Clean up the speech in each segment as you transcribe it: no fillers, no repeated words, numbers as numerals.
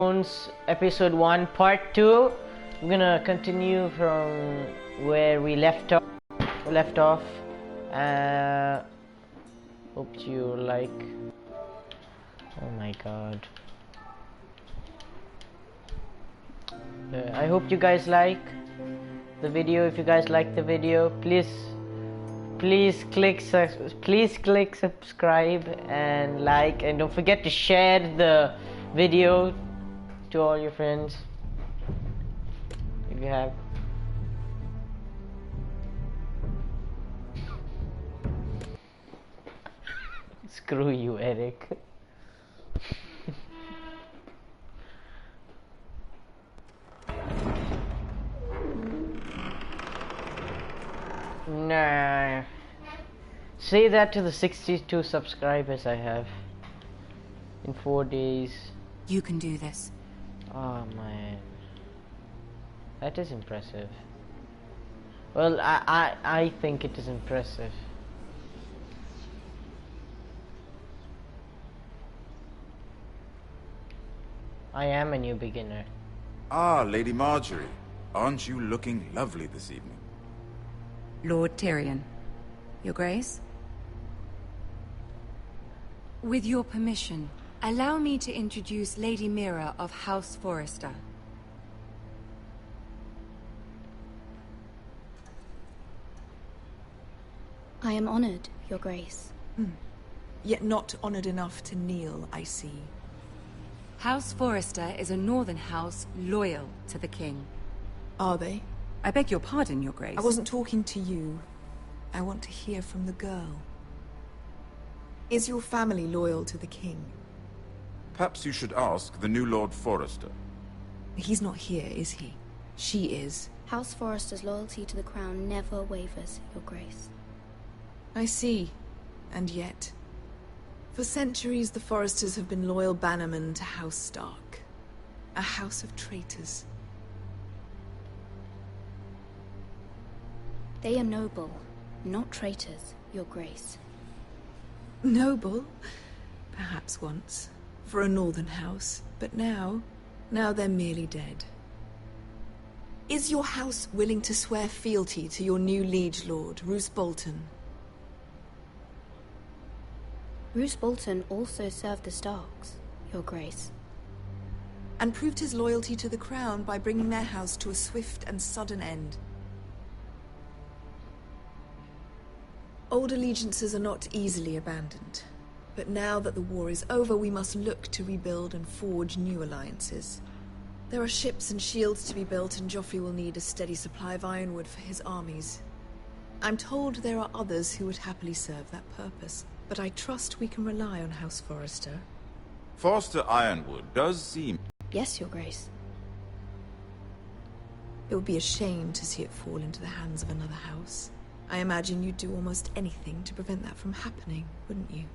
Episode 1 part 2. I'm gonna continue from where we left off. Hope you like. Oh my god. I hope you guys like the video. If you guys like the video, please click subscribe and like, and don't forget to share the video to all your friends if you have. Screw you, Eric. Nah. Say that to the 62 subscribers I have in 4 days. You can do this. Oh man, that is impressive. Well, I think it is impressive. I am a new beginner. Ah, Lady Marjorie. Aren't you looking lovely this evening? Lord Tyrion. Your Grace? With your permission, allow me to introduce Lady Mira of House Forrester. I am honored, Your Grace. Yet not honored enough to kneel, I see. House Forrester is a northern house loyal to the king. Are they? I beg your pardon, Your Grace. I wasn't talking to you. I want to hear from the girl. Is your family loyal to the king? Perhaps you should ask the new Lord Forrester. He's not here, is he? She is. House Forrester's loyalty to the crown never wavers, Your Grace. I see. And yet, for centuries the Forresters have been loyal bannermen to House Stark. A house of traitors. They are noble, not traitors, Your Grace. Noble? Perhaps once. For a northern house. But now they're merely dead. Is your house willing to swear fealty to your new liege lord, Roose Bolton? Roose Bolton also served the Starks, Your Grace. And proved his loyalty to the crown by bringing their house to a swift and sudden end. Old allegiances are not easily abandoned. But now that the war is over, we must look to rebuild and forge new alliances. There are ships and shields to be built, and Joffrey will need a steady supply of ironwood for his armies. I'm told there are others who would happily serve that purpose, but I trust we can rely on House Forrester. Forster Ironwood does seem... Yes, Your Grace. It would be a shame to see it fall into the hands of another house. I imagine you'd do almost anything to prevent that from happening, wouldn't you?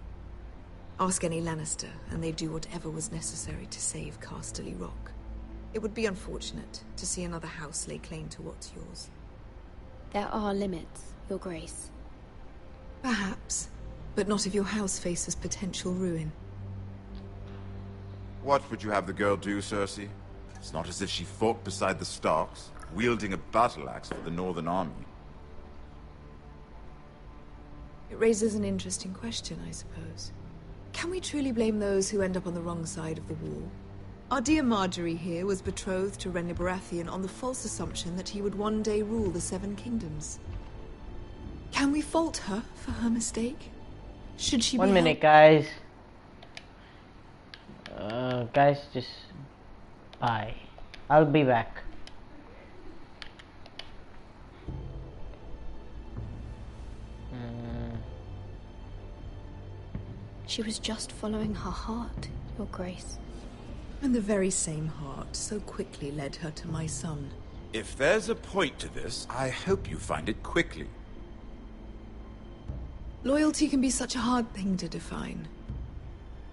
Ask any Lannister, and they'd do whatever was necessary to save Casterly Rock. It would be unfortunate to see another house lay claim to what's yours. There are limits, Your Grace. Perhaps, but not if your house faces potential ruin. What would you have the girl do, Cersei? It's not as if she fought beside the Starks, wielding a battle axe for the Northern Army. It raises an interesting question, I suppose. Can we truly blame those who end up on the wrong side of the war? Our dear Marjorie here was betrothed to Renly Baratheon on the false assumption that he would one day rule the Seven Kingdoms. Can we fault her for her mistake? Should she be 1 minute, guys. Guys, just bye. I'll be back. She was just following her heart, Your Grace. And the very same heart so quickly led her to my son. If there's a point to this, I hope you find it quickly. Loyalty can be such a hard thing to define.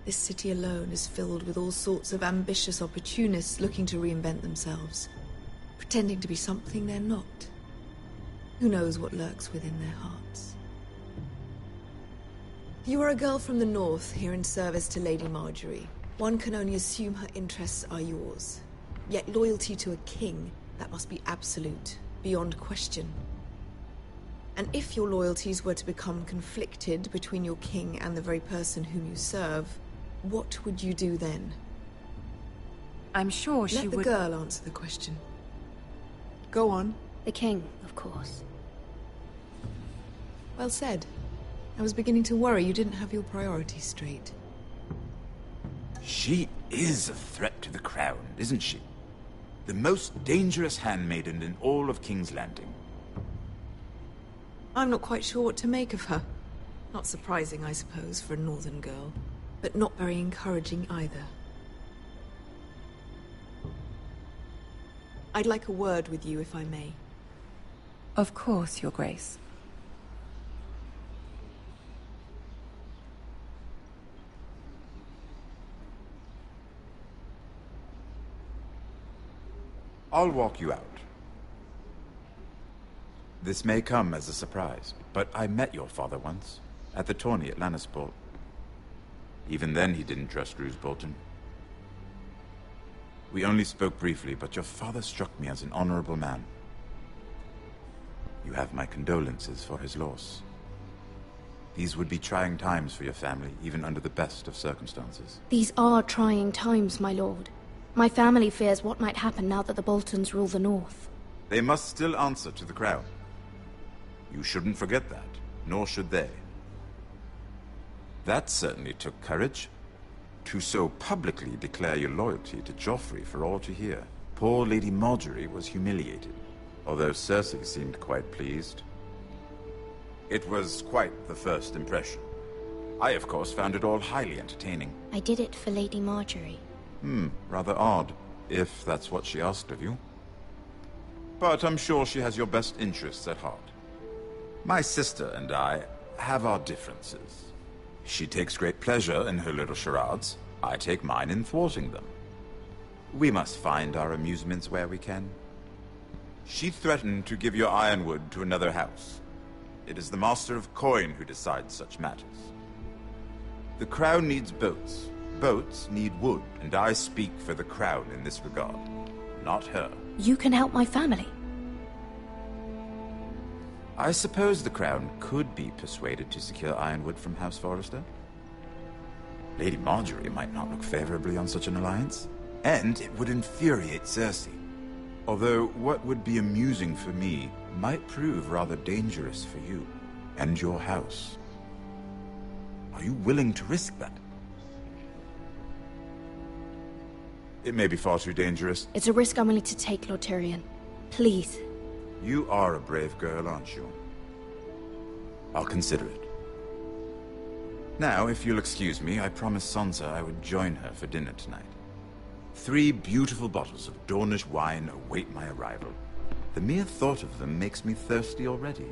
This city alone is filled with all sorts of ambitious opportunists looking to reinvent themselves, pretending to be something they're not. Who knows what lurks within their hearts? You are a girl from the north, here in service to Lady Marjorie. One can only assume her interests are yours. Yet loyalty to a king, that must be absolute, beyond question. And if your loyalties were to become conflicted between your king and the very person whom you serve, what would you do then? I'm sure she Let the would... girl answer the question. Go on. The king, of course. Well said. I was beginning to worry you didn't have your priorities straight. She is a threat to the crown, isn't she? The most dangerous handmaiden in all of King's Landing. I'm not quite sure what to make of her. Not surprising, I suppose, for a northern girl, but not very encouraging either. I'd like a word with you, if I may. Of course, Your Grace. I'll walk you out. This may come as a surprise, but I met your father once, at the tourney at Lannisport. Even then he didn't trust Roose Bolton. We only spoke briefly, but your father struck me as an honorable man. You have my condolences for his loss. These would be trying times for your family, even under the best of circumstances. These are trying times, my lord. My family fears what might happen now that the Boltons rule the North. They must still answer to the crown. You shouldn't forget that, nor should they. That certainly took courage. To so publicly declare your loyalty to Joffrey for all to hear. Poor Lady Margaery was humiliated, although Cersei seemed quite pleased. It was quite the first impression. I, of course, found it all highly entertaining. I did it for Lady Margaery. Rather odd, if that's what she asked of you. But I'm sure she has your best interests at heart. My sister and I have our differences. She takes great pleasure in her little charades. I take mine in thwarting them. We must find our amusements where we can. She threatened to give your ironwood to another house. It is the Master of Coin who decides such matters. The crown needs boats. Boats need wood, and I speak for the crown in this regard, not her. You can help my family. I suppose the crown could be persuaded to secure ironwood from House Forrester. Lady Margaery might not look favorably on such an alliance, and it would infuriate Cersei. Although what would be amusing for me might prove rather dangerous for you and your house. Are you willing to risk that? It may be far too dangerous. It's a risk I'm willing to take, Lord Tyrion. Please. You are a brave girl, aren't you? I'll consider it. Now, if you'll excuse me, I promised Sansa I would join her for dinner tonight. 3 beautiful bottles of Dornish wine await my arrival. The mere thought of them makes me thirsty already.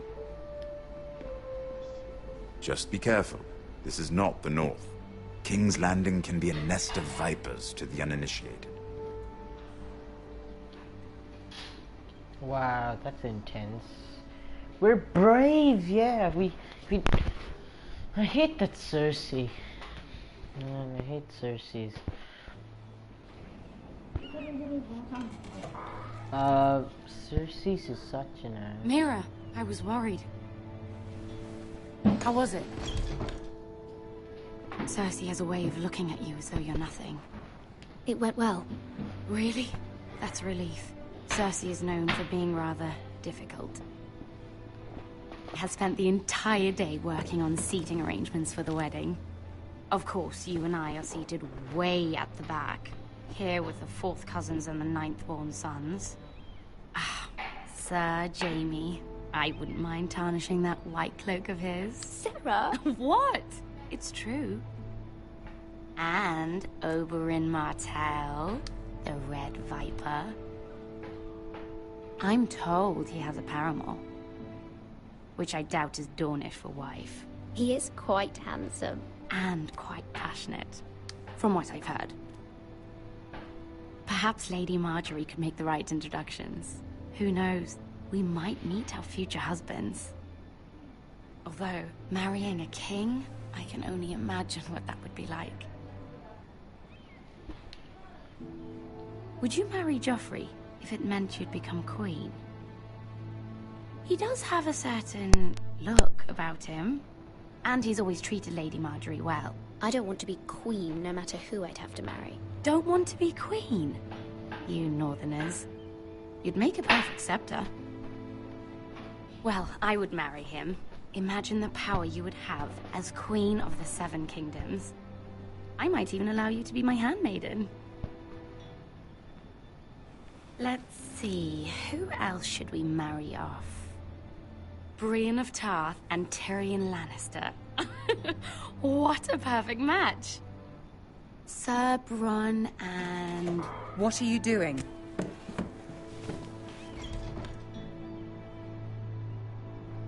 Just be careful. This is not the North. King's Landing can be a nest of vipers to the uninitiated. Wow, that's intense. We're brave, yeah. We. I hate that Cersei. Man, I hate Cersei's. Cersei's is such an ass. Mira, I was worried. How was it? Cersei has a way of looking at you as though you're nothing. It went well. Really? That's a relief. Cersei is known for being rather difficult. Has spent the entire day working on seating arrangements for the wedding. Of course, you and I are seated way at the back, here with the 4th cousins and the 9th-born sons. Ah, Sir Jaime. I wouldn't mind tarnishing that white cloak of his. Sarah! What? It's true. And Oberyn Martell, the Red Viper. I'm told he has a paramour, which I doubt is Dornish for wife. He is quite handsome. And quite passionate, from what I've heard. Perhaps Lady Margaery could make the right introductions. Who knows? We might meet our future husbands. Although, marrying a king, I can only imagine what that would be like. Would you marry Joffrey if it meant you'd become queen? He does have a certain look about him, and he's always treated Lady Marjorie well. I don't want to be queen, no matter who I'd have to marry. Don't want to be queen? You Northerners. You'd make a perfect scepter. Well, I would marry him. Imagine the power you would have as Queen of the Seven Kingdoms. I might even allow you to be my handmaiden. Let's see, who else should we marry off? Brienne of Tarth and Tyrion Lannister. What a perfect match! Sir Bronn and... What are you doing?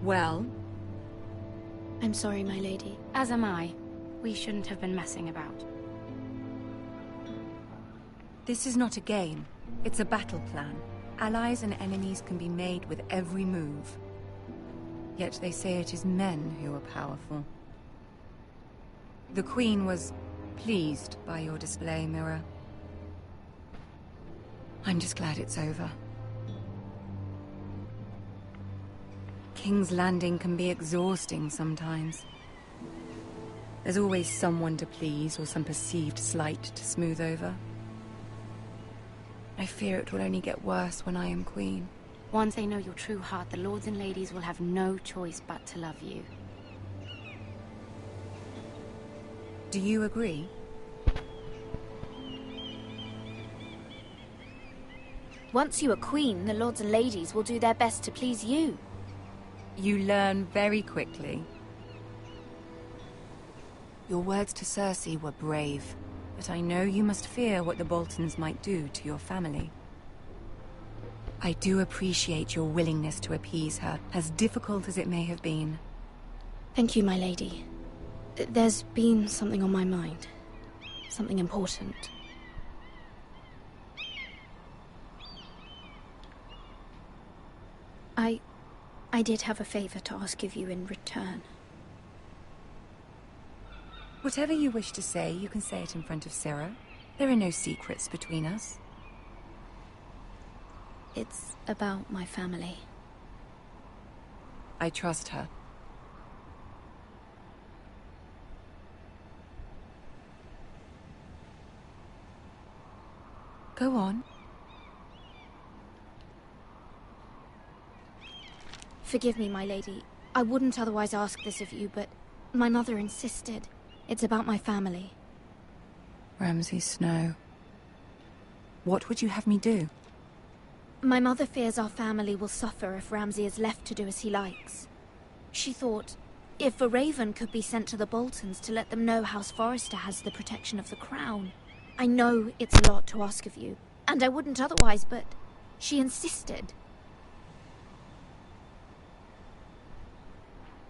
Well? I'm sorry, my lady. As am I. We shouldn't have been messing about. This is not a game. It's a battle plan. Allies and enemies can be made with every move. Yet they say it is men who are powerful. The Queen was pleased by your display, Mira. I'm just glad it's over. King's Landing can be exhausting sometimes. There's always someone to please or some perceived slight to smooth over. I fear it will only get worse when I am queen. Once they know your true heart, the lords and ladies will have no choice but to love you. Do you agree? Once you are queen, the lords and ladies will do their best to please you. You learn very quickly. Your words to Cersei were brave, but I know you must fear what the Boltons might do to your family. I do appreciate your willingness to appease her, as difficult as it may have been. Thank you, my lady. There's been something on my mind. Something important. I did have a favor to ask of you in return. Whatever you wish to say, you can say it in front of Sarah. There are no secrets between us. It's about my family. I trust her. Go on. Forgive me, my lady. I wouldn't otherwise ask this of you, but my mother insisted. It's about my family. Ramsay Snow. What would you have me do? My mother fears our family will suffer if Ramsay is left to do as he likes. She thought, if a raven could be sent to the Boltons to let them know House Forrester has the protection of the crown. I know it's a lot to ask of you, and I wouldn't otherwise, but she insisted.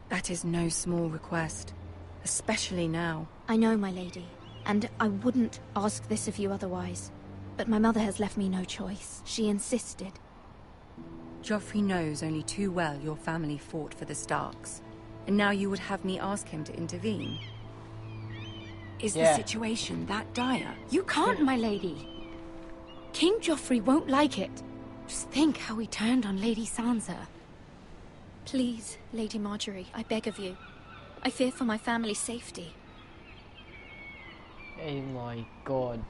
That is no small request, especially now. I know, my lady, and I wouldn't ask this of you otherwise. But my mother has left me no choice. She insisted. Joffrey knows only too well your family fought for the Starks, and now you would have me ask him to intervene. Is the situation that dire? You can't, my lady. King Joffrey won't like it. Just think how he turned on Lady Sansa. Please, Lady Marjorie, I beg of you. I fear for my family's safety. Oh my god.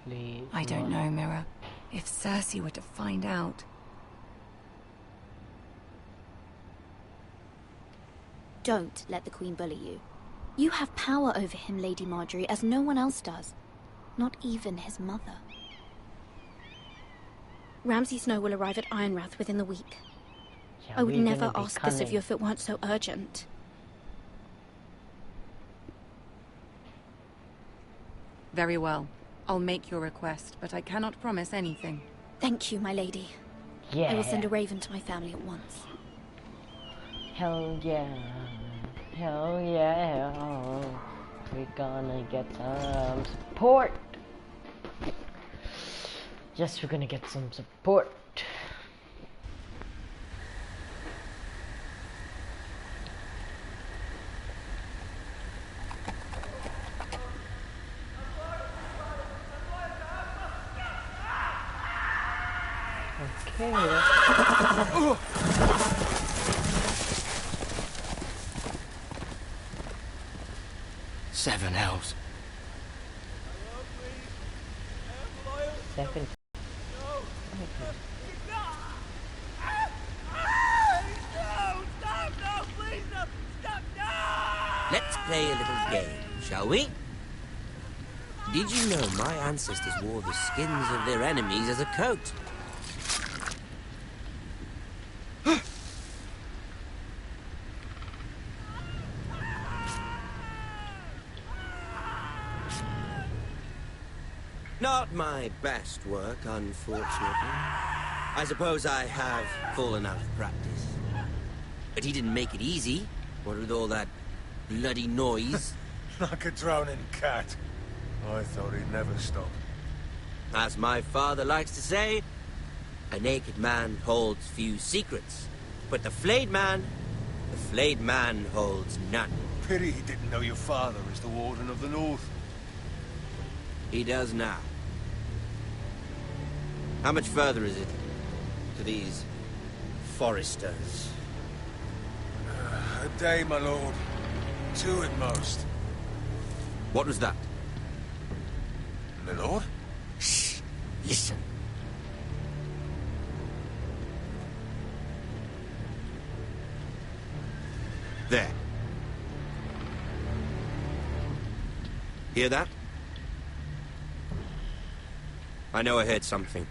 Please. I don't know, Mira. If Cersei were to find out... Don't let the Queen bully you. You have power over him, Lady Marjorie, as no one else does. Not even his mother. Ramsay Snow will arrive at Ironrath within the week. Yeah, I would we're never gonna be ask this of cunning. you if it weren't so urgent. Very well. I'll make your request, but I cannot promise anything. Thank you, my lady. Yeah. I will send a raven to my family at once. Hell yeah. Hell yeah. We're gonna get some support. Yes, we're gonna get some support. Okay, that's... 7 elves. Second. Let's play a little game, shall we? Did you know my ancestors wore the skins of their enemies as a coat? Not my best work, unfortunately. I suppose I have fallen out of practice. But he didn't make it easy, what with all that bloody noise. Like a droning cat. I thought he'd never stop. As my father likes to say, a naked man holds few secrets. But the flayed man holds none. Pity he didn't know your father is the Warden of the North. He does now. How much further is it to these foresters? A day, my lord. 2 at most. What was that? My lord? Shh! Listen. There. Hear that? I know I heard something.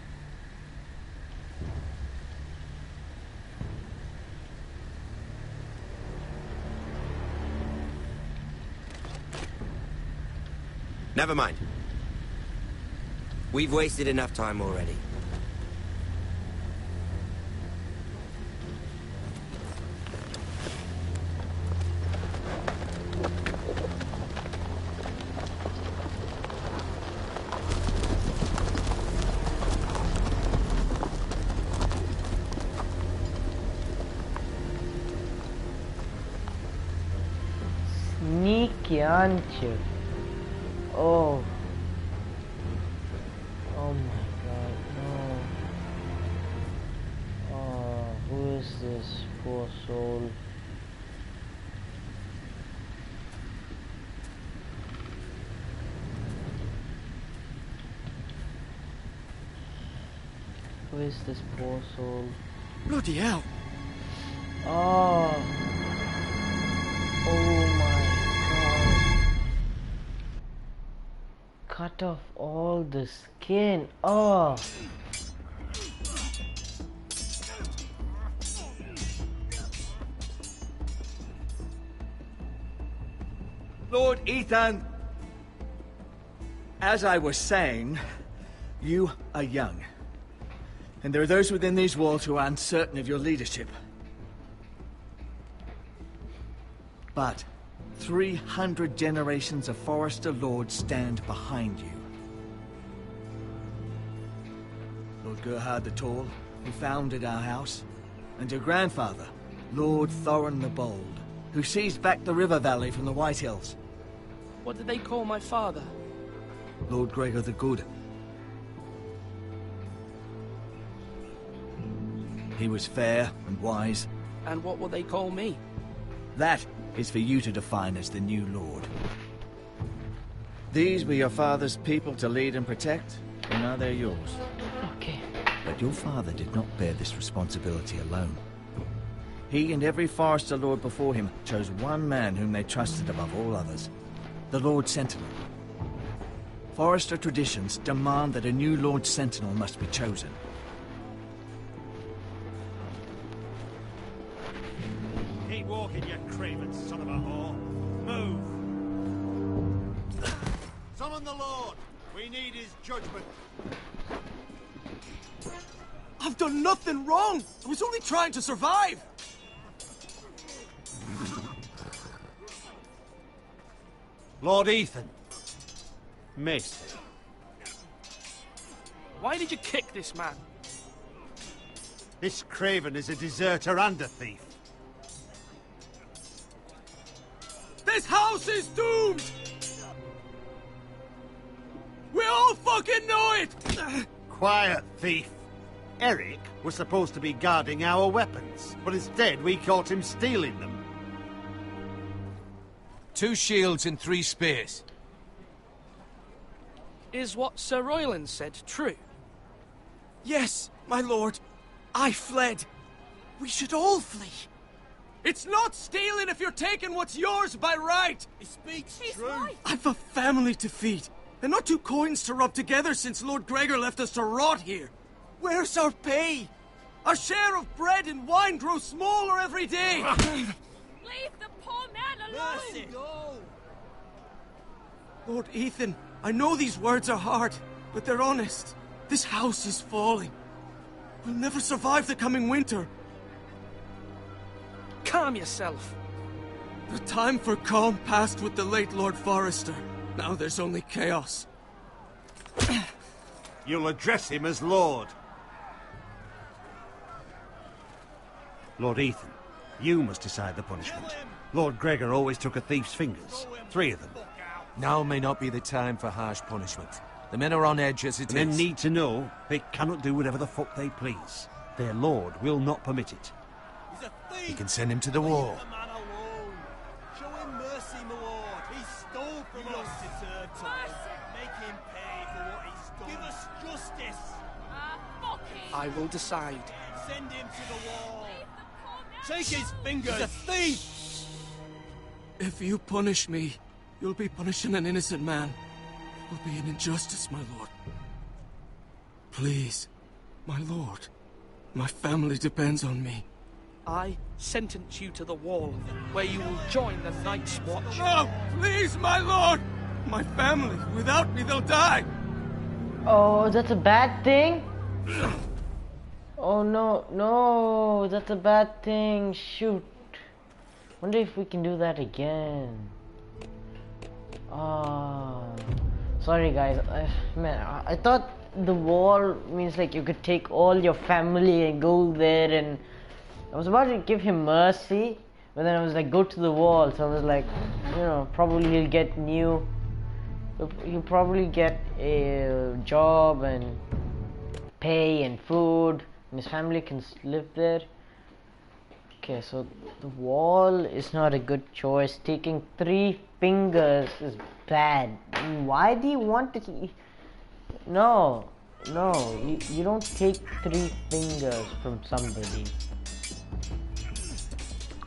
Never mind. We've wasted enough time already. Sneaky, aren't you? Oh. Oh my god, no. Oh, who is this poor soul? Who is this poor soul? Bloody hell! Oh. Oh my god. Cut off all the skin. Oh. Lord Ethan, as I was saying, you are young. And there are those within these walls who are uncertain of your leadership. But 300 generations of Forester Lords stand behind you. Lord Gerhard the Tall, who founded our house, and your grandfather, Lord Thorin the Bold, who seized back the river valley from the White Hills. What did they call my father? Lord Gregor the Good. He was fair and wise. And what will they call me? That is for you to define as the new lord. These were your father's people to lead and protect, and now they're yours. Okay. But your father did not bear this responsibility alone. He and every Forester Lord before him chose one man whom they trusted above all others, the Lord Sentinel. Forester traditions demand that a new Lord Sentinel must be chosen. Keep walking, you craven son of a whore. Move! Summon the Lord! We need his judgment. I've done nothing wrong! I was only trying to survive! Lord Ethan. Missed. Why did you kick this man? This craven is a deserter and a thief. This house is doomed! We all fucking know it! Quiet, thief. Eric was supposed to be guarding our weapons, but instead we caught him stealing them. 2 shields and 3 spears. Is what Sir Royland said true? Yes, my lord. I fled. We should all flee. It's not stealing if you're taking what's yours by right. He speaks true. Right. I've a family to feed, and not 2 coins to rub together since Lord Gregor left us to rot here. Where's our pay? Our share of bread and wine grows smaller every day. Leave the poor man alone! Mercy, go! Lord Ethan, I know these words are hard, but they're honest. This house is falling. We'll never survive the coming winter. Calm yourself. The time for calm passed with the late Lord Forrester. Now there's only chaos. You'll address him as Lord. Lord Ethan, you must decide the punishment. Lord Gregor always took a thief's fingers. 3 of them. Now may not be the time for harsh punishment. The men are on edge as it is. Men need to know they cannot do whatever the fuck they please. Their lord will not permit it. He's a thief! You can send him to the wall. Leave the man alone. Show him mercy, my lord. He stole from us. Deserve time. Make him pay for what he's done. Give us justice. I will decide. Send him to the wall. Take his fingers. He's a thief! If you punish me, you'll be punishing an innocent man. It will be an injustice, my lord. Please, my lord. My family depends on me. I sentence you to the wall, where you will join the Night's Watch. No! Please, my lord! My family. Without me, they'll die! Oh, that's a bad thing? Oh no, no, that's a bad thing. Shoot. Wonder if we can do that again. Sorry guys. I thought the wall means like you could take all your family and go there, and I was about to give him mercy, but then I was like, go to the wall. So I was like, you know, probably he'll get he'll probably get a job and pay and food, and his family can live there. Okay, so the wall is not a good choice. Taking 3 fingers is bad. Why do you want to? No, you don't take 3 fingers from somebody.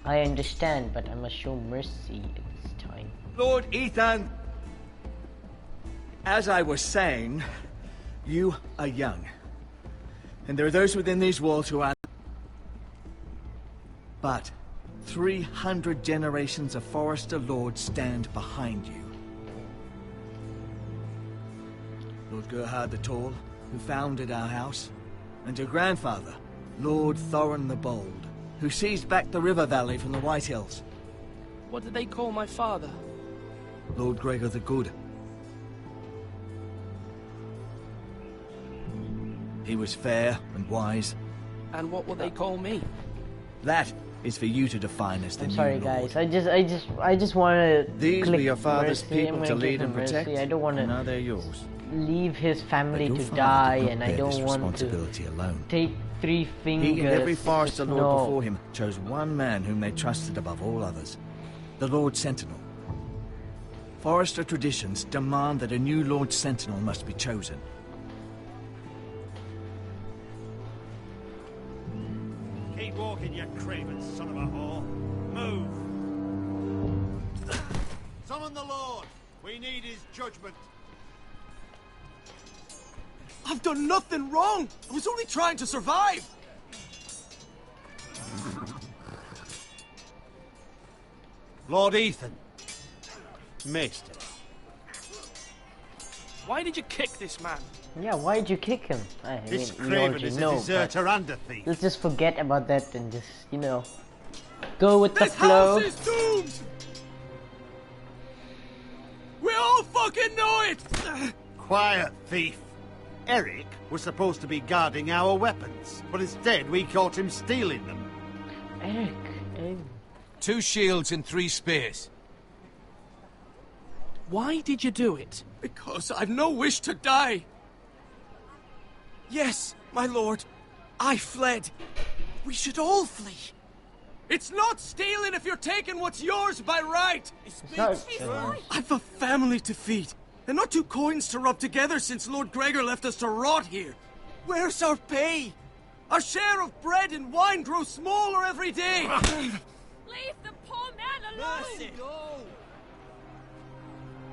I understand, but I must show mercy at this time. Lord Ethan, as I was saying, you are young. And there are those within these walls who are... But 300 generations of Forrester lords stand behind you. Lord Gerhard the Tall, who founded our house, and your grandfather, Lord Thorin the Bold, who seized back the river valley from the White Hills. What did they call my father? Lord Gregor the Good. He was fair and wise. And what will they call me? That is for you to define as the I'm new sorry, lord. guys. I just want to. These were your father's mercy. people to lead and protect. I don't want and now to they're yours. leave his family But to your father die, did not and I bear don't this want to responsibility alone. take 3 fingers. He and every Forrester lord No. before him chose one man whom they trusted above all others, the Lord Sentinel. Forrester traditions demand that a new Lord Sentinel must be chosen. Keep walking, you craven son of a whore. Move! Summon the Lord! We need his judgment. I've done nothing wrong! I was only trying to survive! Lord Ethan. Maester. Why did you kick this man? Yeah, why did you kick him? This we craven already is a know, deserter and a thief. let's just forget about that and just, you know, go with the This flow. house is doomed! We all fucking know it! Quiet, thief. Eric was supposed to be guarding our weapons, but instead we caught him stealing them. Eric. 2 shields and 3 spears. Why did you do it? Because I've no wish to die. Yes, my lord. I fled. We should all flee. It's not stealing if you're taking what's yours by right. I've a family to feed, and not 2 coins to rub together since Lord Gregor left us to rot here. Where's our pay? Our share of bread and wine grows smaller every day. Leave the poor man alone! Mercy! No!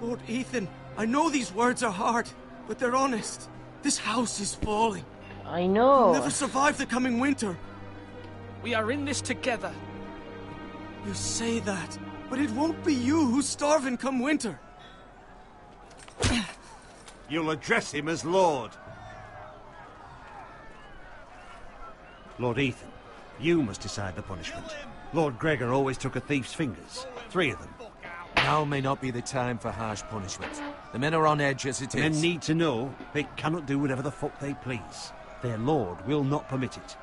Lord Ethan, I know these words are hard, but they're honest. This house is falling. I know. We'll never survive the coming winter. We are in this together. You say that, but it won't be you who's starving come winter. You'll address him as Lord. Lord Ethan, you must decide the punishment. Lord Gregor always took a thief's fingers. 3 of them. Now may not be the time for harsh punishment. The men are on edge as it The is. men need to know they cannot do whatever the fuck they please. Their lord will not permit it.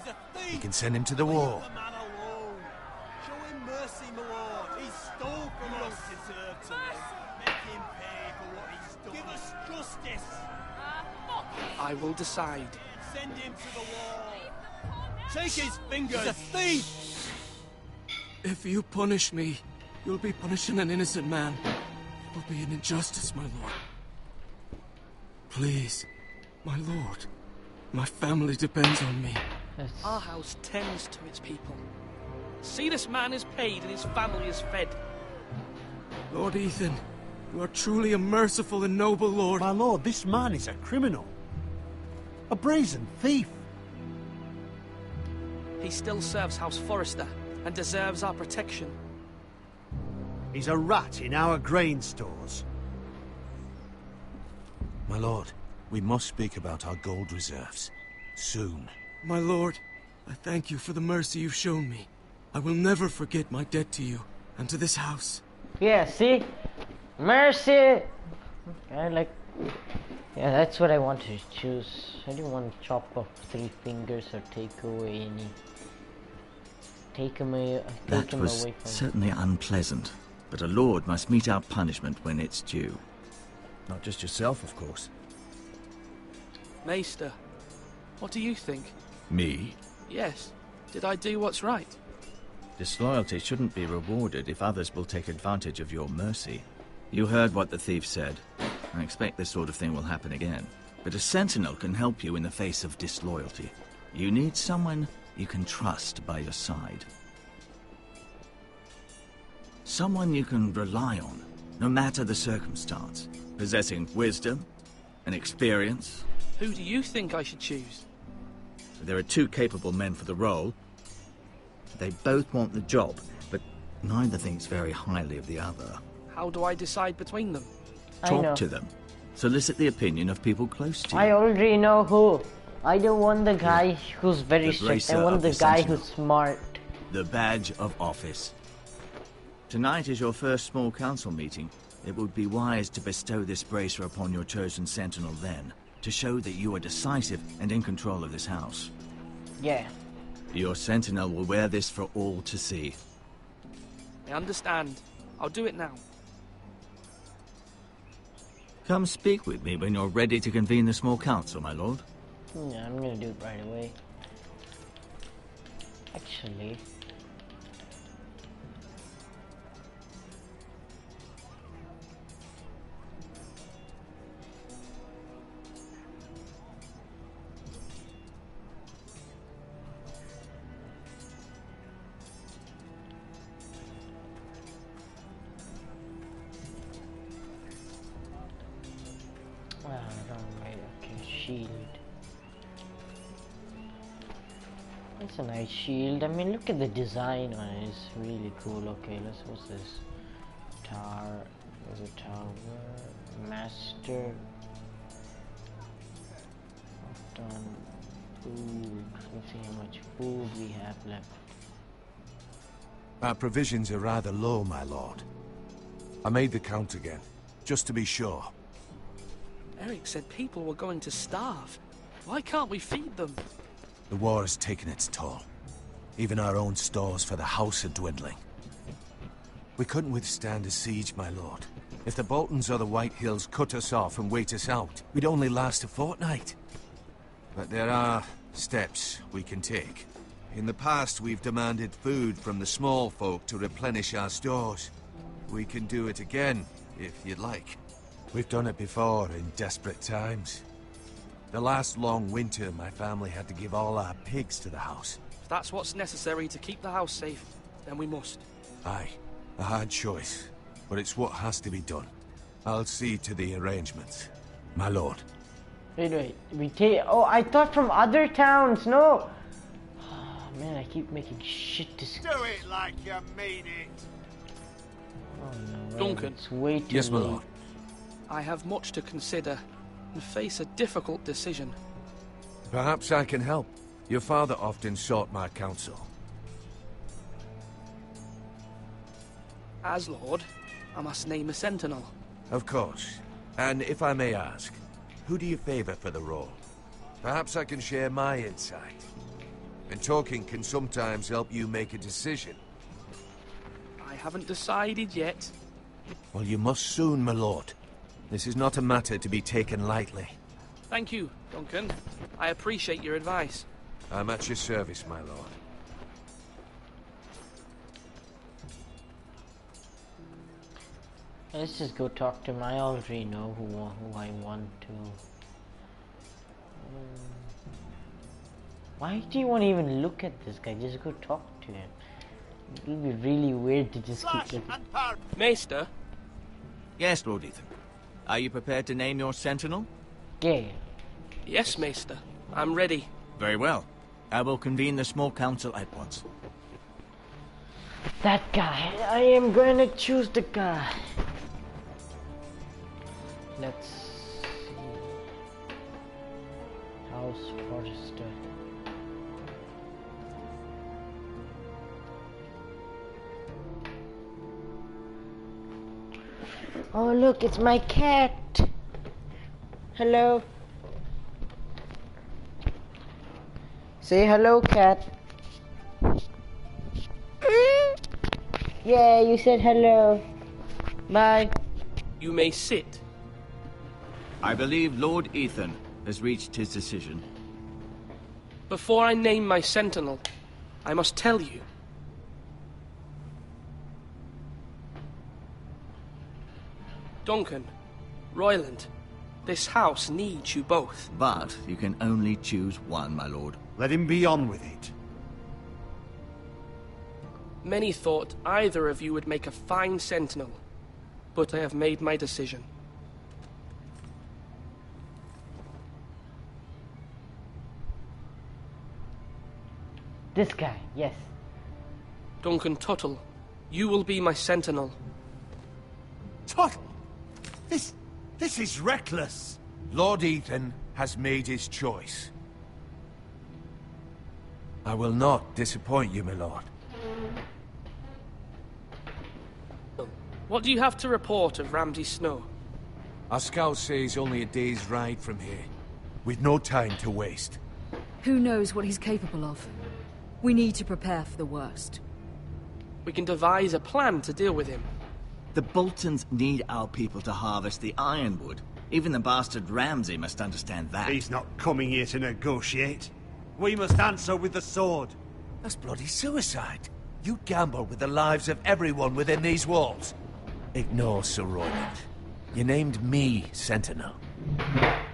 He's a thief! You can send him to the war. Leave the man alone. Show him mercy, my lord. He stole from us. He don't deserve to live. Make him pay for what he's done. Give us justice. I will decide. Send him to the wall. Take his fingers. He's a thief. If you punish me, you'll be punishing an innocent man. It will be an injustice, my lord. Please, my lord. My family depends on me. Our house tends to its people. See, this man is paid and his family is fed. Lord Ethan, you are truly a merciful and noble lord. My lord, this man is a criminal. A brazen thief. He still serves House Forrester and deserves our protection. He's a rat in our grain stores. My lord, we must speak about our gold reserves. Soon. My lord, I thank you for the mercy you've shown me. I will never forget my debt to you and to this house. Yeah, see? Mercy! Yeah, that's what I wanted to choose. I didn't want to chop off 3 fingers or take away any. Take him away That from was certainly unpleasant, but a lord must mete out punishment when it's due. Not just yourself, of course. Maester, what do you think? Me? Yes. Did I do what's right? Disloyalty shouldn't be rewarded if others will take advantage of your mercy. You heard what the thief said. I expect this sort of thing will happen again. But a sentinel can help you in the face of disloyalty. You need someone you can trust by your side. Someone you can rely on, no matter the circumstance. Possessing wisdom and experience. Who do you think I should choose? There are 2 capable men for the role. They both want the job, but neither thinks very highly of the other. How do I decide between them? Talk to them. Solicit the opinion of people close to you. I already know who. I don't want the guy who's very strict. I want the guy who's smart. The badge of office. Tonight is your first small council meeting. It would be wise to bestow this bracer upon your chosen sentinel then, to show that you are decisive and in control of this house. Yeah. Your sentinel will wear this for all to see. I understand. I'll do it now. Come speak with me when you're ready to convene the small council, my lord. Yeah, I'm gonna do it right away. Actually... shield. It's a nice shield. I mean, look at the design on it. It's really cool. Okay, what's this? Tower. There's a tower. Master. Done. Food. Let's see how much food we have left. Our provisions are rather low, my lord. I made the count again, just to be sure. Eric said people were going to starve. Why can't we feed them? The war has taken its toll. Even our own stores for the house are dwindling. We couldn't withstand a siege, my lord. If the Boltons or the White Hills cut us off and wait us out, we'd only last a fortnight. But there are steps we can take. In the past, we've demanded food from the small folk to replenish our stores. We can do it again, if you'd like. We've done it before in desperate times. The last long winter, my family had to give all our pigs to the house. If that's what's necessary to keep the house safe, then we must. Aye, a hard choice, but it's what has to be done. I'll see to the arrangements, my lord. Wait, we take... Oh, I thought from other towns, no! Oh, man, I keep making shit decisions. Do it like you mean it! Oh no, Duncan. It's way too Yes, my late. lord. I have much to consider and face a difficult decision. Perhaps I can help. Your father often sought my counsel. As Lord, I must name a sentinel. Of course. And if I may ask, who do you favor for the role? Perhaps I can share my insight. And talking can sometimes help you make a decision. I haven't decided yet. Well, you must soon, my lord. This is not a matter to be taken lightly. Thank you, Duncan. I appreciate your advice. I'm at your service, my lord. Let's just go talk to him. I already know who I want to. Why do you want to even look at this guy? Just go talk to him. It will be really weird to just keep looking. Maester? Yes, Lord Ethan. Are you prepared to name your sentinel? Yeah. Yes, Maester. I'm ready. Very well. I will convene the small council at once. That guy. I am going to choose the guy. Let's see. House Forrester. Oh look, it's my cat. Hello. Say hello, cat. Yeah, you said hello. Bye. You may sit. I believe Lord Ethan has reached his decision. Before I name my sentinel, I must tell you. Duncan, Royland, this house needs you both. But you can only choose one, my lord. Let him be on with it. Many thought either of you would make a fine sentinel, but I have made my decision. This guy, yes. Duncan Tuttle, you will be my sentinel. Tuttle! This is reckless! Lord Ethan has made his choice. I will not disappoint you, my lord. What do you have to report of Ramsay Snow? Our scouts say he's only a day's ride from here, with no time to waste. Who knows what he's capable of? We need to prepare for the worst. We can devise a plan to deal with him. The Boltons need our people to harvest the ironwood. Even the bastard Ramsay must understand that. He's not coming here to negotiate. We must answer with the sword. That's bloody suicide. You gamble with the lives of everyone within these walls. Ignore Sir Royland. You named me Sentinel.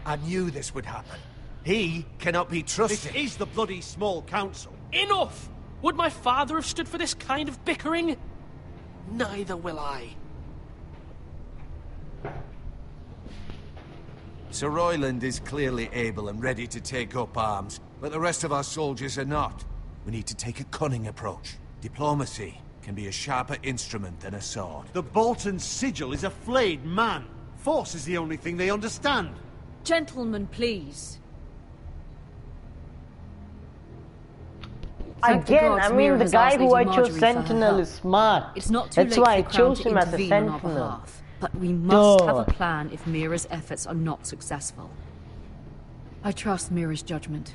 I knew this would happen. He cannot be trusted. This is the bloody small council. Enough! Would my father have stood for this kind of bickering? Neither will I. Sir Royland is clearly able and ready to take up arms, but the rest of our soldiers are not. We need to take a cunning approach. Diplomacy can be a sharper instrument than a sword. The Bolton sigil is a flayed man. Force is the only thing they understand. Gentlemen, please. Again, I mean, the guy who I chose Sentinel is smart. It's not too That's late why I for the Crown chose to him as a intervene on our Sentinel. behalf. But we must Duh. have a plan if Mira's efforts are not successful. I trust Mira's judgment.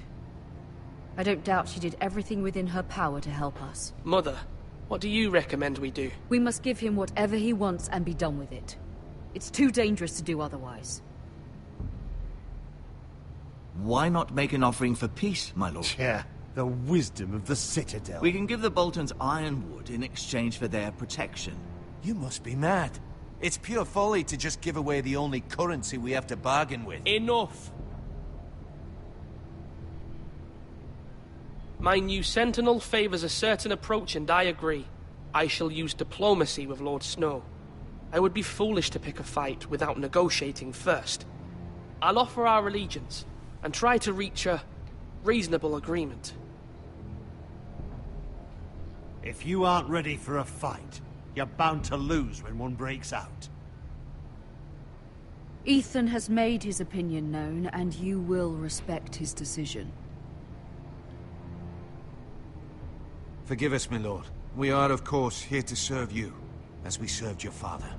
I don't doubt she did everything within her power to help us. Mother, what do you recommend we do? We must give him whatever he wants and be done with it. It's too dangerous to do otherwise. Why not make an offering for peace, my lord? Yeah, the wisdom of the Citadel. We can give the Boltons ironwood in exchange for their protection. You must be mad. It's pure folly to just give away the only currency we have to bargain with. Enough! My new sentinel favors a certain approach, and I agree. I shall use diplomacy with Lord Snow. I would be foolish to pick a fight without negotiating first. I'll offer our allegiance, and try to reach a reasonable agreement. If you aren't ready for a fight, you're bound to lose when one breaks out. Ethan has made his opinion known, and you will respect his decision. Forgive us, my lord. We are, of course, here to serve you, as we served your father.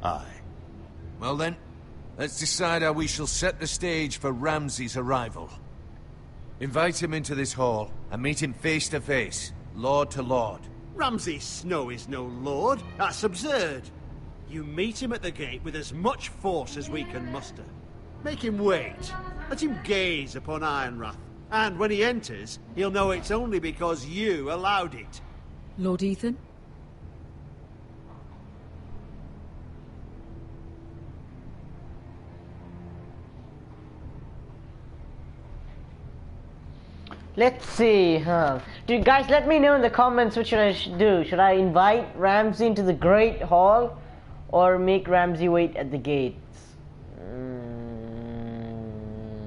Aye. Well then, let's decide how we shall set the stage for Ramsay's arrival. Invite him into this hall, and meet him face to face, lord to lord. Ramsay Snow is no lord. That's absurd. You meet him at the gate with as much force as we can muster. Make him wait. Let him gaze upon Ironrath. And when he enters, he'll know it's only because you allowed it. Lord Ethan? Let's see, Dude, guys, let me know in the comments what should I do. Should I invite Ramsay into the Great Hall, or make Ramsay wait at the gates?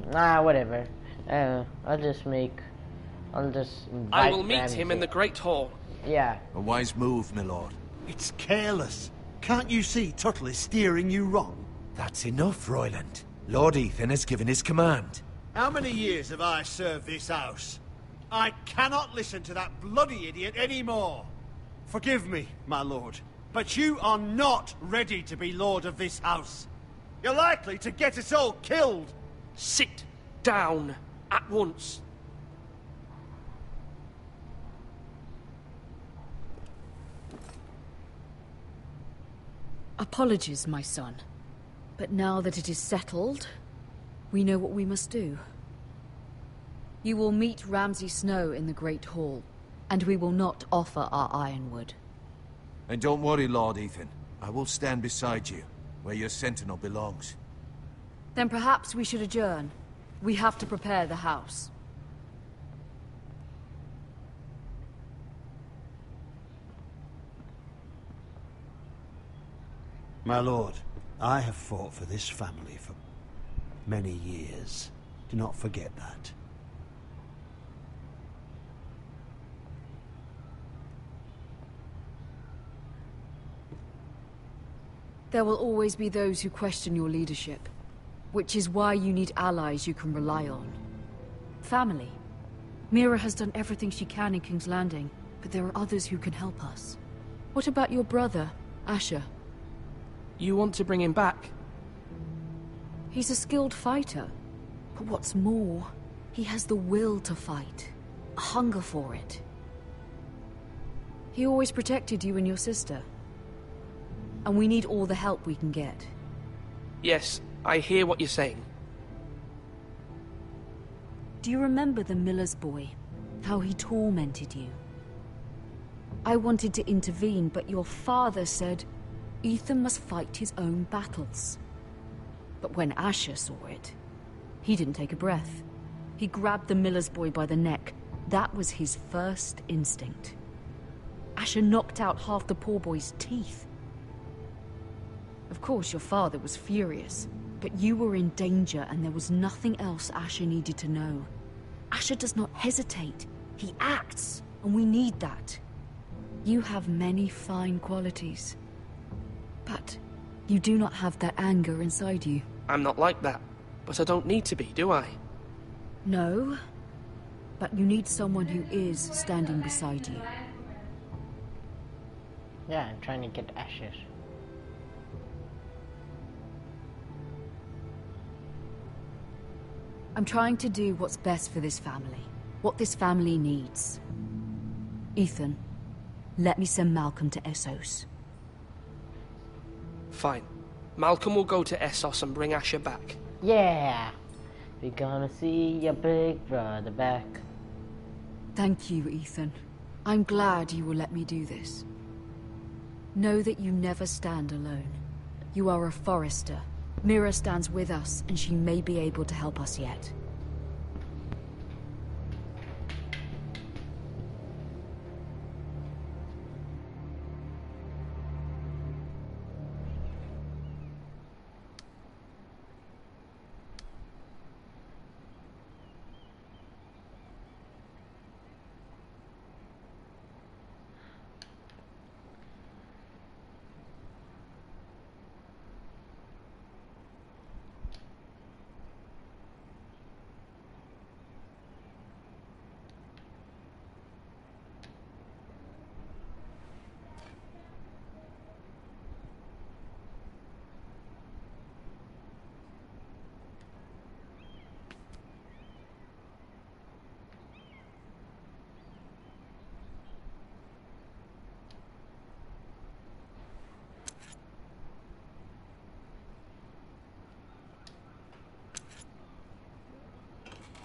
Whatever. I'll just invite I will meet Ramsay. him in the Great Hall. Yeah. A wise move, my lord. It's careless. Can't you see Tuttle is steering you wrong? That's enough, Royland. Lord Ethan has given his command. How many years have I served this house? I cannot listen to that bloody idiot anymore. Forgive me, my lord, but you are not ready to be lord of this house. You're likely to get us all killed. Sit down at once. Apologies, my son. But now that it is settled, we know what we must do. You will meet Ramsay Snow in the Great Hall, and we will not offer our ironwood. And don't worry, Lord Ethan. I will stand beside you, where your sentinel belongs. Then perhaps we should adjourn. We have to prepare the house. My lord, I have fought for this family for many years. Do not forget that. There will always be those who question your leadership, which is why you need allies you can rely on. Family. Mira has done everything she can in King's Landing, but there are others who can help us. What about your brother, Asher? You want to bring him back? He's a skilled fighter, but what's more, he has the will to fight, a hunger for it. He always protected you and your sister, and we need all the help we can get. Yes, I hear what you're saying. Do you remember the miller's boy? How he tormented you? I wanted to intervene, but your father said Ethan must fight his own battles. But when Asher saw it, he didn't take a breath. He grabbed the miller's boy by the neck. That was his first instinct. Asher knocked out half the poor boy's teeth. Of course, your father was furious, but you were in danger and there was nothing else Asher needed to know. Asher does not hesitate. He acts, and we need that. You have many fine qualities, but you do not have that anger inside you. I'm not like that, but I don't need to be, do I? No, but you need someone who is standing beside you. Yeah, I'm trying to get Asher. I'm trying to do what's best for this family. What this family needs. Ethan, let me send Malcolm to Essos. Fine. Malcolm will go to Essos and bring Asher back. Yeah. We're gonna see your big brother back. Thank you, Ethan. I'm glad you will let me do this. Know that you never stand alone. You are a Forrester. Mira stands with us, and she may be able to help us yet.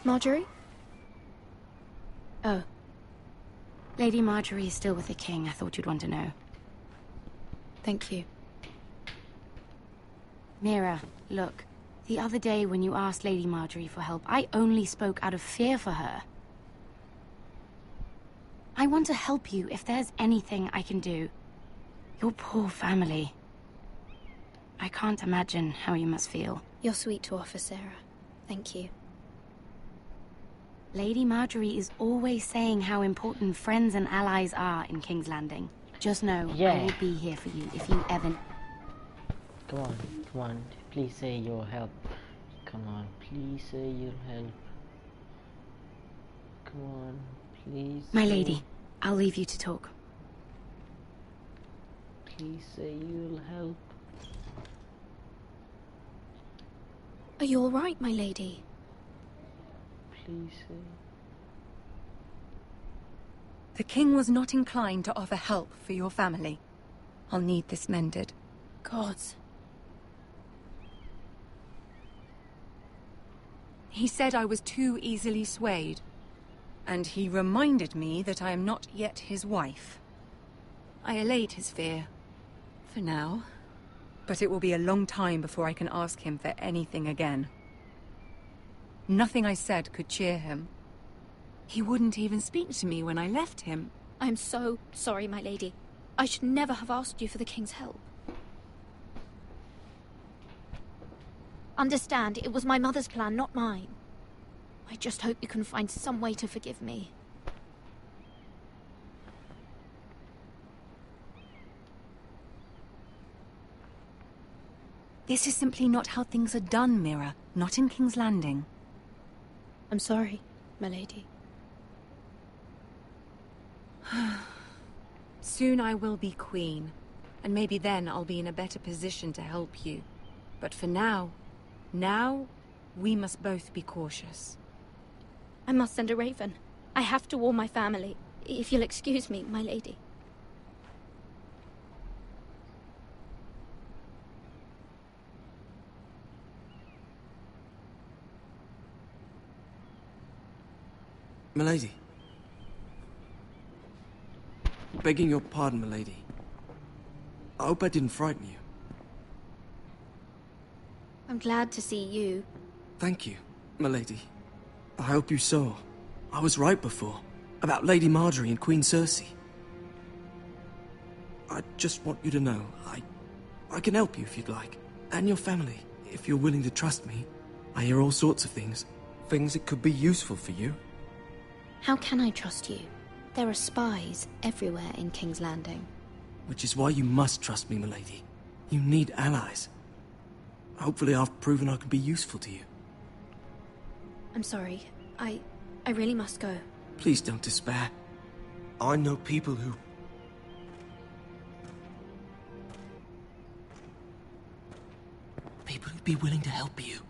Marjorie? Oh. Lady Marjorie is still with the king. I thought you'd want to know. Thank you. Mira, look. The other day when you asked Lady Marjorie for help, I only spoke out of fear for her. I want to help you if there's anything I can do. Your poor family. I can't imagine how you must feel. You're sweet to offer, Sarah. Thank you. Lady Marjorie is always saying how important friends and allies are in King's Landing. Just know, I will be here for you if you ever... Come on. Please say you'll help. Come on, please say you'll help. Come on, please. My lady, I'll leave you to talk. Please say you'll help. Are you all right, my lady? Please say. The king was not inclined to offer help for your family. I'll need this mended. Gods. He said I was too easily swayed. And he reminded me that I am not yet his wife. I allayed his fear. For now. But it will be a long time before I can ask him for anything again. Nothing I said could cheer him. He wouldn't even speak to me when I left him. I'm so sorry, my lady. I should never have asked you for the king's help. Understand, it was my mother's plan, not mine. I just hope you can find some way to forgive me. This is simply not how things are done, Mira. Not in King's Landing. I'm sorry, my lady. Soon I will be queen, and maybe then I'll be in a better position to help you. But for now, we must both be cautious. I must send a raven. I have to warn my family. If you'll excuse me, my lady. Milady. Begging your pardon, milady. I hope I didn't frighten you. I'm glad to see you. Thank you, milady. I hope you saw. I was right before. About Lady Marjorie and Queen Cersei. I just want you to know, I can help you if you'd like. And your family, if you're willing to trust me. I hear all sorts of things. Things that could be useful for you. How can I trust you? There are spies everywhere in King's Landing. Which is why you must trust me, milady. You need allies. Hopefully I've proven I can be useful to you. I'm sorry. I really must go. Please don't despair. I know people who... People who'd be willing to help you.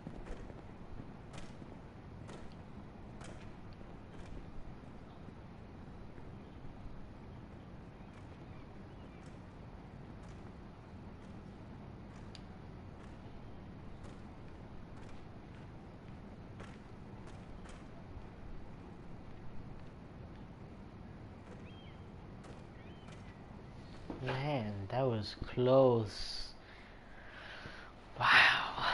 was close. Wow.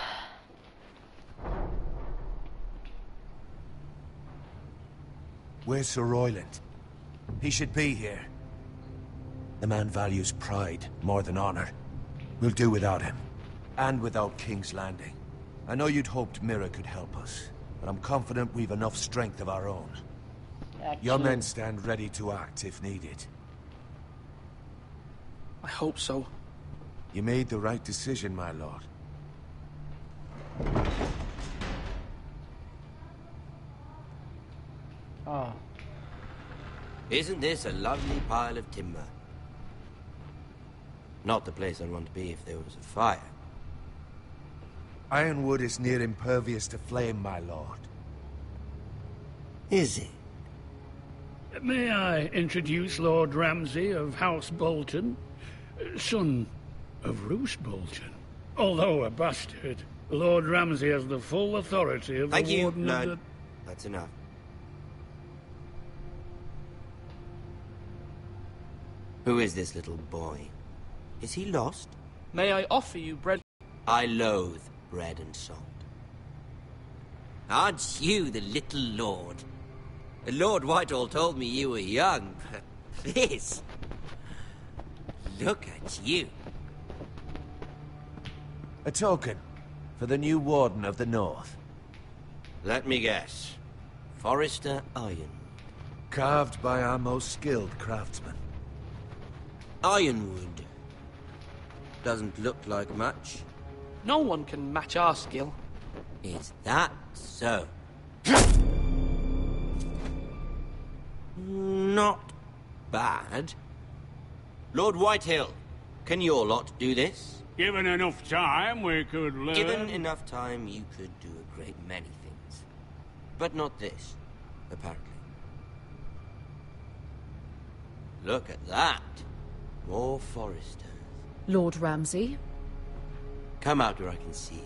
Where's Sir Royland? He should be here. The man values pride more than honor. We'll do without him. And without King's Landing. I know you'd hoped Mira could help us, but I'm confident we've enough strength of our own. Your men stand ready to act if needed. I hope so. You made the right decision, my lord. Oh. Isn't this a lovely pile of timber? Not the place I'd want to be if there was a fire. Ironwood is near impervious to flame, my lord. Is it? May I introduce Lord Ramsay of House Bolton, son of Roose Bolton. Although a bastard, Lord Ramsay has the full authority of Thank the you, Warden of Lord. the... That's enough. Who is this little boy? Is he lost? May I offer you bread? I loathe bread and salt. Aren't you the little lord? Lord Whitehall told me you were young, but this... Look at you. A token for the new Warden of the North. Let me guess. Forrester Iron. Carved by our most skilled craftsmen. Ironwood. Doesn't look like much. No one can match our skill. Is that so? Not bad. Lord Whitehill, can your lot do this? Given enough time, we could learn... Given enough time, you could do a great many things. But not this, apparently. Look at that. More Foresters. Lord Ramsay? Come out where I can see you.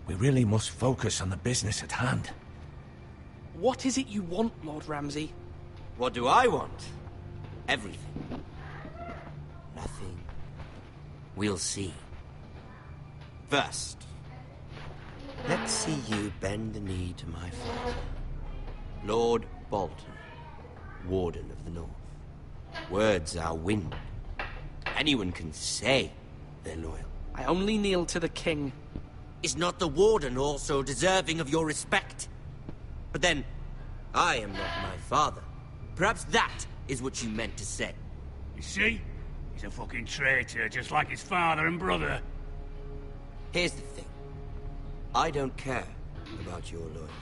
We really must focus on the business at hand. What is it you want, Lord Ramsay? What do I want? Everything. Nothing. We'll see. First, let's see you bend the knee to my father, Lord Bolton, Warden of the North. Words are wind. Anyone can say they're loyal. I only kneel to the king. Is not the Warden also deserving of your respect? But then, I am not my father. Perhaps that is what you meant to say. You see? He's a fucking traitor, just like his father and brother. Here's the thing. I don't care about your loyalty.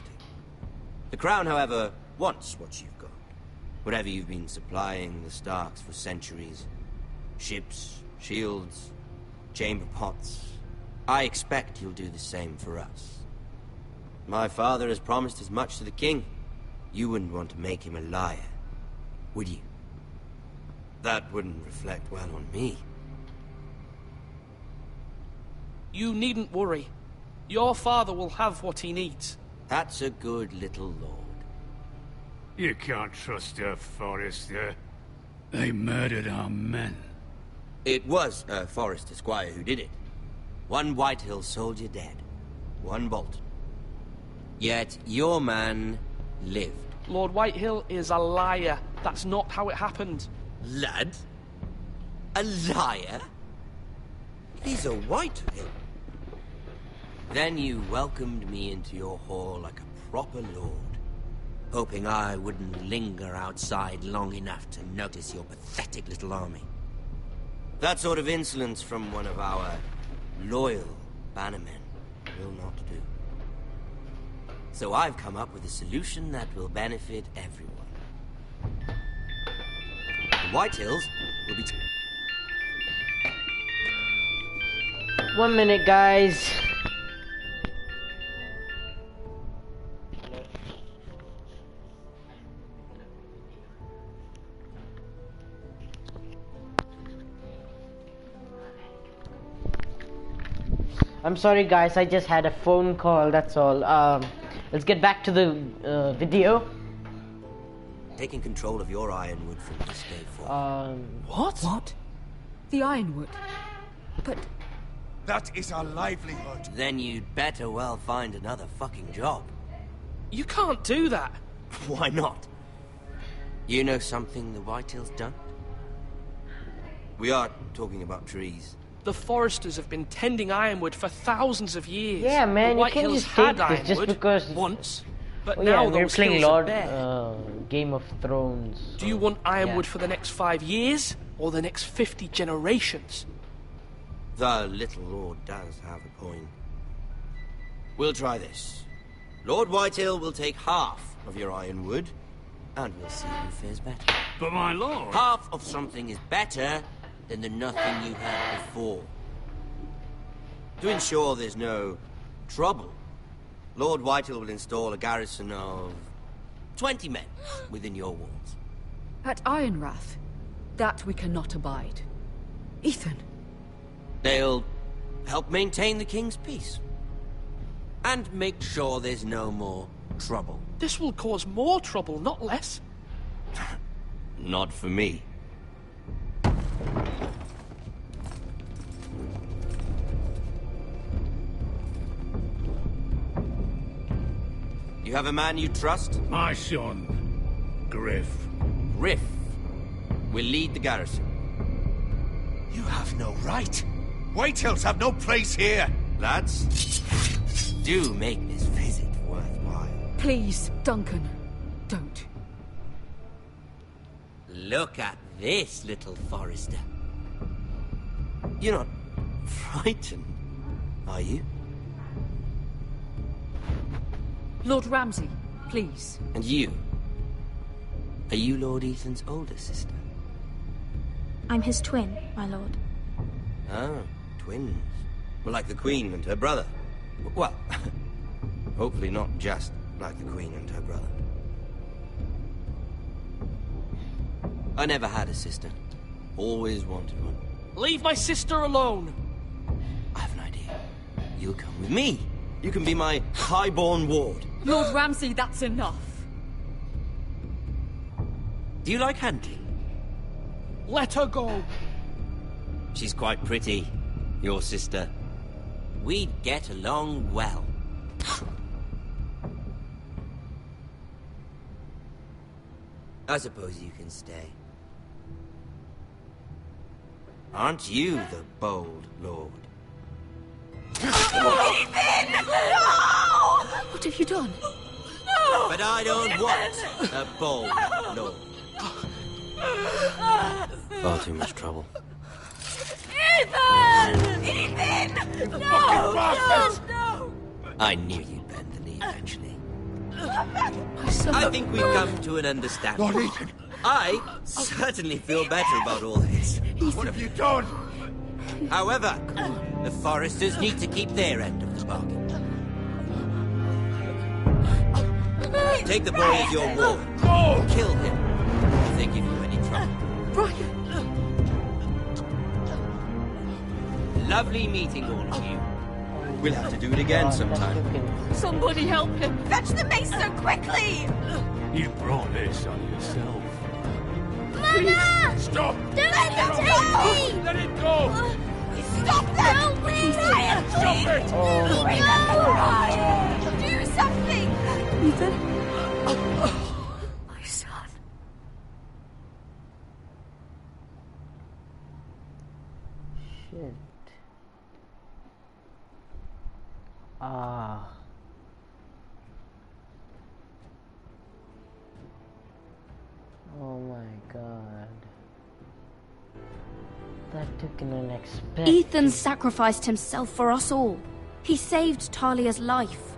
The Crown, however, wants what you've got. Whatever you've been supplying the Starks for centuries. Ships, shields, chamber pots. I expect you'll do the same for us. My father has promised as much to the king. You wouldn't want to make him a liar, would you? That wouldn't reflect well on me. You needn't worry. Your father will have what he needs. That's a good little lord. You can't trust her, Forrester. They murdered our men. It was a Forrester squire who did it. One Whitehill soldier dead. One Bolton. Yet your man lived. Lord Whitehill is a liar. That's not how it happened. Lad? A liar? He's a Whitehill. Then you welcomed me into your hall like a proper lord, hoping I wouldn't linger outside long enough to notice your pathetic little army. That sort of insolence from one of our loyal bannermen will not do. So I've come up with a solution that will benefit everyone. The Whitehills will be... 1 minute, guys. I'm sorry guys, I just had a phone call, that's all. Let's get back to the video. taking control of your ironwood from this day forward. What? What? The ironwood? But... That is our livelihood. Then you'd better well find another fucking job. You can't do that. Why not? You know something the Whitetails don't? We are talking about trees. The foresters have been tending ironwood for thousands of years. Yeah, man, the you can't Whitehills just had take this just ironwood because... once, but Oh, now yeah, we're those playing hills are Lord bare. Game of Thrones. Do you want ironwood yeah. for the next 5 years, or the next 50 generations? The little lord does have a point. We'll try this. Lord Whitehill will take half of your ironwood, and we'll see who fares better. But my lord... Half of something is better than the nothing you had before. To ensure there's no trouble, Lord Whitehill will install a garrison of 20 men within your walls. At Ironrath? That we cannot abide. Ethan! They'll help maintain the king's peace. And make sure there's no more trouble. This will cause more trouble, not less. Not for me. You have a man you trust? My son, Griff. Griff will lead the garrison. You have no right. Whitehills have no place here. Lads, do make this visit worthwhile. Please, Duncan, don't. Look at this, little forester. You're not frightened, are you? Lord Ramsay, please. And you? Are you Lord Ethan's older sister? I'm his twin, my lord. Ah, twins. Well, like the Queen and her brother. Well, hopefully not just like the Queen and her brother. I never had a sister. Always wanted one. Leave my sister alone! I have an idea. You'll come with me. You can be my highborn ward. Lord Ramsay, that's enough. Do you like hunting? Let her go! She's quite pretty, your sister. We'd get along well. I suppose you can stay. Aren't you the bold lord? Ethan! No! What have you done? No! But I don't want a bold lord. Far too much trouble. Ethan! Ethan! No! No! I knew you'd bend the knee eventually. My son. I think we've come to an understanding. Lord Ethan! I certainly feel better about all this. What have you done? However, the foresters need to keep their end of the bargain. Take the boy as your ward. No! Kill him if they give you any trouble. Brian! Lovely meeting all of you. We'll have to do it again sometime. Somebody help him! Fetch the maester quickly! You brought this on yourself. Mama! Stop! Don't let him take me! Let it go! Stop them! No, please! Ryan, please! Stop it! Oh my No! Do something! Ethan? My son. shit. Ah. Oh my god. That took an unexpected... Ethan sacrificed himself for us all. He saved Talia's life.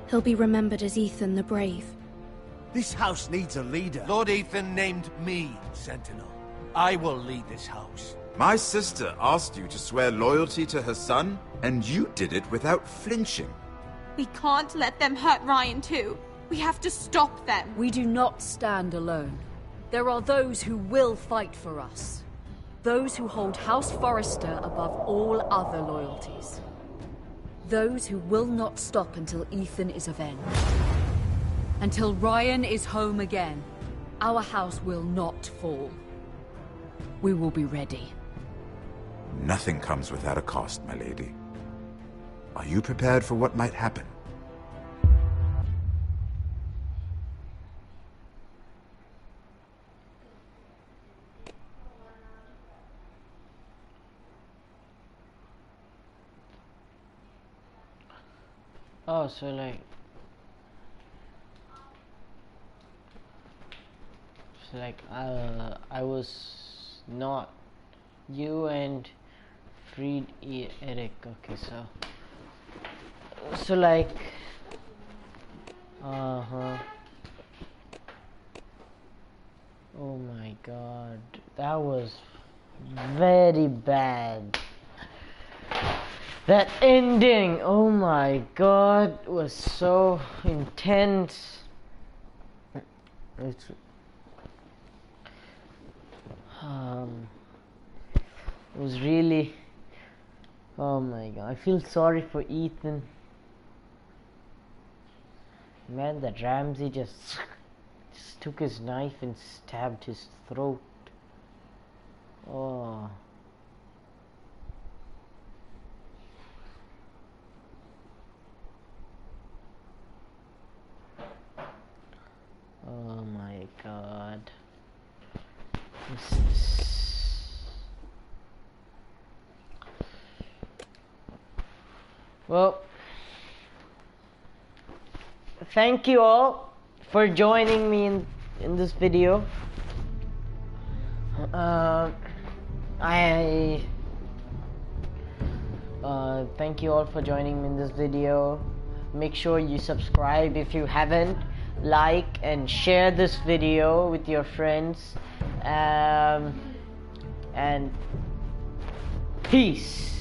He'll be remembered as Ethan the Brave. This house needs a leader. Lord Ethan named me Sentinel. I will lead this house. My sister asked you to swear loyalty to her son, and you did it without flinching. We can't let them hurt Ryan too. We have to stop them. We do not stand alone. There are those who will fight for us. Those who hold House Forrester above all other loyalties. Those who will not stop until Ethan is avenged. Until Ryan is home again. Our house will not fall. We will be ready. Nothing comes without a cost, my lady. Are you prepared for what might happen? Oh, so like... I was not you and freed Eric. Okay, so like oh my god, that was very bad. That ending, oh my god, was so intense. It was really, oh my god, I feel sorry for Ethan. Man, that Ramsey just took his knife and stabbed his throat. Oh. Oh my god. Well, thank you all for joining me in this video. Thank you all for joining me in this video. Make sure you subscribe if you haven't, like and share this video with your friends, and peace.